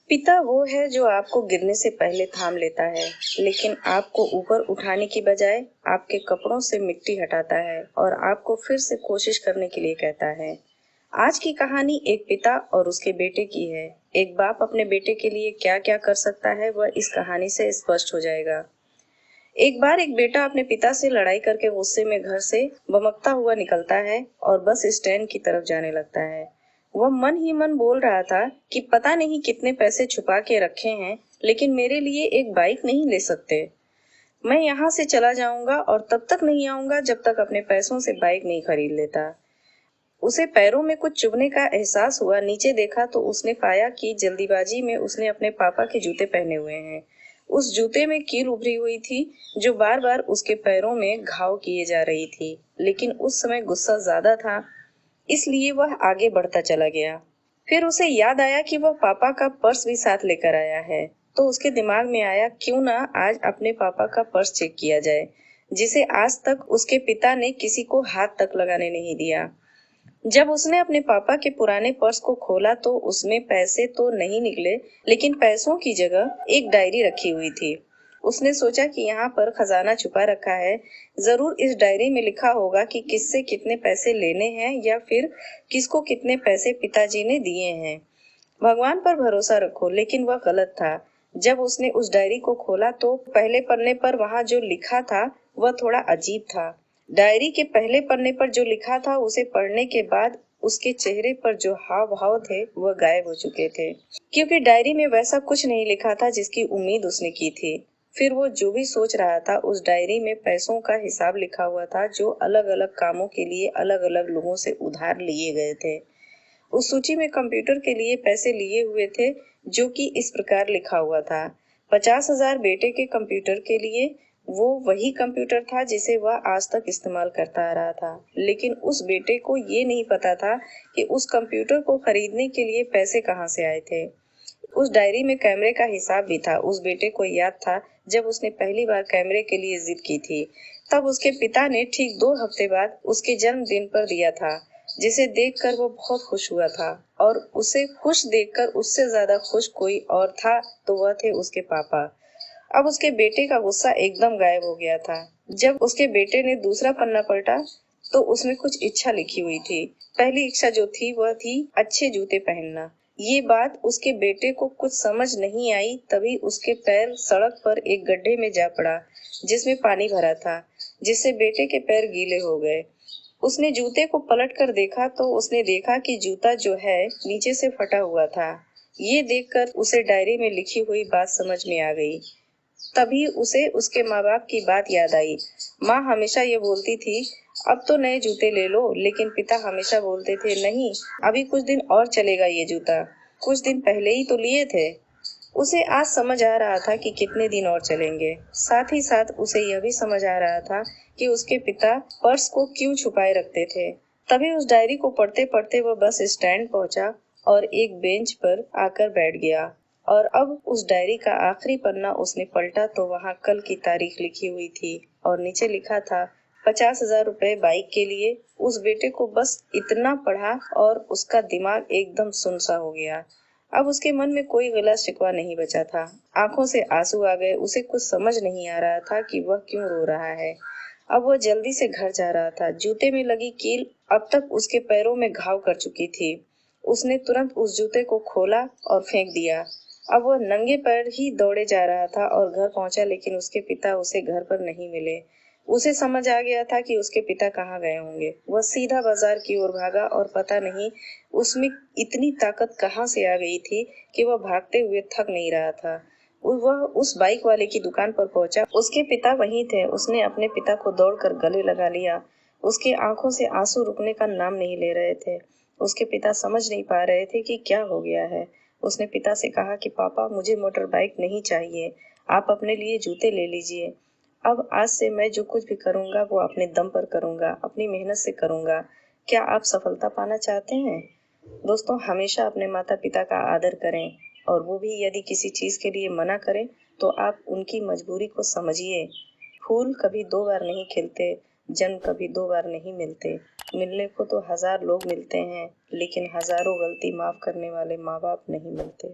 पिता वो है जो आपको गिरने से पहले थाम लेता है, लेकिन आपको ऊपर उठाने की बजाय आपके कपड़ों से मिट्टी हटाता है और आपको फिर से कोशिश करने के लिए कहता है। आज की कहानी एक पिता और उसके बेटे की है। एक बाप अपने बेटे के लिए क्या क्या कर सकता है वह इस कहानी से स्पष्ट हो जाएगा। एक बार एक बेटा अपने पिता से लड़ाई करके गुस्से में घर से बमकता हुआ निकलता है और बस स्टैंड की तरफ जाने लगता है। वह मन ही मन बोल रहा था कि पता नहीं कितने पैसे छुपा के रखे हैं, लेकिन मेरे लिए एक बाइक नहीं ले सकते। मैं यहाँ से चला जाऊंगा और तब तक नहीं आऊंगा जब तक अपने पैसों से बाइक नहीं खरीद लेता। उसे पैरों में कुछ चुभने का एहसास हुआ। नीचे देखा तो उसने पाया कि जल्दीबाजी में उसने अपने पापा के जूते पहने हुए हैं। उस जूते में कील उभरी हुई थी जो बार बार उसके पैरों में घाव किए जा रही थी, लेकिन उस समय गुस्सा ज्यादा था, इसलिए वह आगे बढ़ता चला गया। फिर उसे याद आया कि वह पापा का पर्स भी साथ लेकर आया है, तो उसके दिमाग में आया क्यों ना आज अपने पापा का पर्स चेक किया जाए, जिसे आज तक उसके पिता ने किसी को हाथ तक लगाने नहीं दिया। जब उसने अपने पापा के पुराने पर्स को खोला तो उसमें पैसे तो नहीं निकले, लेकिन पैसों की जगह एक डायरी रखी हुई थी। उसने सोचा कि यहाँ पर खजाना छुपा रखा है, जरूर इस डायरी में लिखा होगा कि किससे कितने पैसे लेने हैं या फिर किसको कितने पैसे पिताजी ने दिए हैं। भगवान पर भरोसा रखो, लेकिन वह गलत था। जब उसने उस डायरी को खोला तो पहले पन्ने पर वहां जो लिखा था वह थोड़ा अजीब था। डायरी के पहले पन्ने पर जो लिखा था उसे पढ़ने के बाद उसके चेहरे पर जो हाव भाव थे वह गायब हो चुके थे, क्योंकि डायरी में वैसा कुछ नहीं लिखा था जिसकी उम्मीद उसने की थी। फिर वो जो भी सोच रहा था, उस डायरी में पैसों का हिसाब लिखा हुआ था जो अलग अलग कामों के लिए अलग अलग लोगों से उधार लिए गए थे। उस सूची में कंप्यूटर के लिए पैसे लिए हुए थे, जो कि इस प्रकार लिखा हुआ था। 50,000 बेटे के कंप्यूटर के लिए। वो वही कंप्यूटर था जिसे वह आज तक इस्तेमाल करता आ रहा था, लेकिन उस बेटे को ये नहीं पता था कि उस कंप्यूटर को खरीदने के लिए पैसे कहाँ से आए थे। उस डायरी में कैमरे का हिसाब भी था। उस बेटे को याद था जब उसने पहली बार कैमरे के लिए जिद की थी, तब उसके पिता ने ठीक 2 हफ्ते बाद उसके जन्मदिन पर दिया था, जिसे देखकर वो बहुत खुश हुआ था। और उसे खुश देखकर उससे ज्यादा खुश कोई और था, तो वह थे उसके पापा। अब उसके बेटे का गुस्सा एकदम गायब हो गया था। जब उसके बेटे ने दूसरा पन्ना पलटा तो उसमें कुछ इच्छा लिखी हुई थी। पहली इच्छा जो थी वह थी अच्छे जूते पहनना। ये बात उसके बेटे को कुछ समझ नहीं आई, तभी उसके पैर सड़क पर एक गड्ढे में जा पड़ा जिसमें पानी भरा था, जिससे बेटे के पैर गीले हो गए। उसने जूते को पलट कर देखा तो उसने देखा कि जूता जो है नीचे से फटा हुआ था। ये देखकर उसे डायरी में लिखी हुई बात समझ में आ गई। तभी उसे उसके माँ बाप की बात याद आई। माँ हमेशा ये बोलती थी, अब तो नए जूते ले लो, लेकिन पिता हमेशा बोलते थे, नहीं, अभी कुछ दिन और चलेगा ये जूता, कुछ दिन पहले ही तो लिए थे। उसे आज समझ आ रहा था कि कितने दिन और चलेंगे। साथ ही साथ उसे यह भी समझ आ रहा था कि उसके पिता पर्स को क्यों छुपाए रखते थे। तभी उस डायरी को पढ़ते पढ़ते वह बस स्टैंड पहुंचा और एक बेंच पर आकर बैठ गया। और अब उस डायरी का आखिरी पन्ना उसने पलटा तो वहां कल की तारीख लिखी हुई थी और नीचे लिखा था 50,000 रुपए बाइक के लिए। उस बेटे को बस इतना पढ़ा और उसका दिमाग एकदम सुन सा हो गया। अब उसके मन में कोई गिला शिकवा नहीं बचा था। आंखों से आंसू आ गए। उसे कुछ समझ नहीं आ रहा था कि वह क्यों रो रहा है। अब वह जल्दी से घर जा रहा था। जूते में लगी कील अब तक उसके पैरों में घाव कर चुकी थी। उसने तुरंत उस जूते को खोला और फेंक दिया। अब वह नंगे पैर ही दौड़े जा रहा था और घर पहुंचा, लेकिन उसके पिता उसे घर पर नहीं मिले। उसे समझ आ गया था कि उसके पिता कहाँ गए होंगे। वह सीधा बाजार की ओर भागा और पता नहीं उसमें इतनी ताकत कहाँ से आ गई थी कि वह भागते हुए थक नहीं रहा था। वह उस बाइक वाले की दुकान पर पहुंचा। उसके पिता वहीं थे। उसने अपने पिता को दौड़कर गले लगा लिया। उसकी आंखों से आंसू रुकने का नाम नहीं ले रहे थे। उसके पिता समझ नहीं पा रहे थे कि क्या हो गया है। उसने पिता से कहा कि पापा, मुझे मोटर बाइक नहीं चाहिए, आप अपने लिए जूते ले लीजिए। अब आज से मैं जो कुछ भी करूंगा वो अपने दम पर करूंगा, अपनी मेहनत से करूंगा। क्या आप सफलता पाना चाहते हैं? दोस्तों, हमेशा अपने माता पिता का आदर करें, और वो भी यदि किसी चीज के लिए मना करें तो आप उनकी मजबूरी को समझिए। फूल कभी 2 बार नहीं खिलते, जन्म कभी 2 बार नहीं मिलते। मिलने को तो 1000 लोग मिलते हैं, लेकिन हजारों गलती माफ करने वाले माँ बाप नहीं मिलते।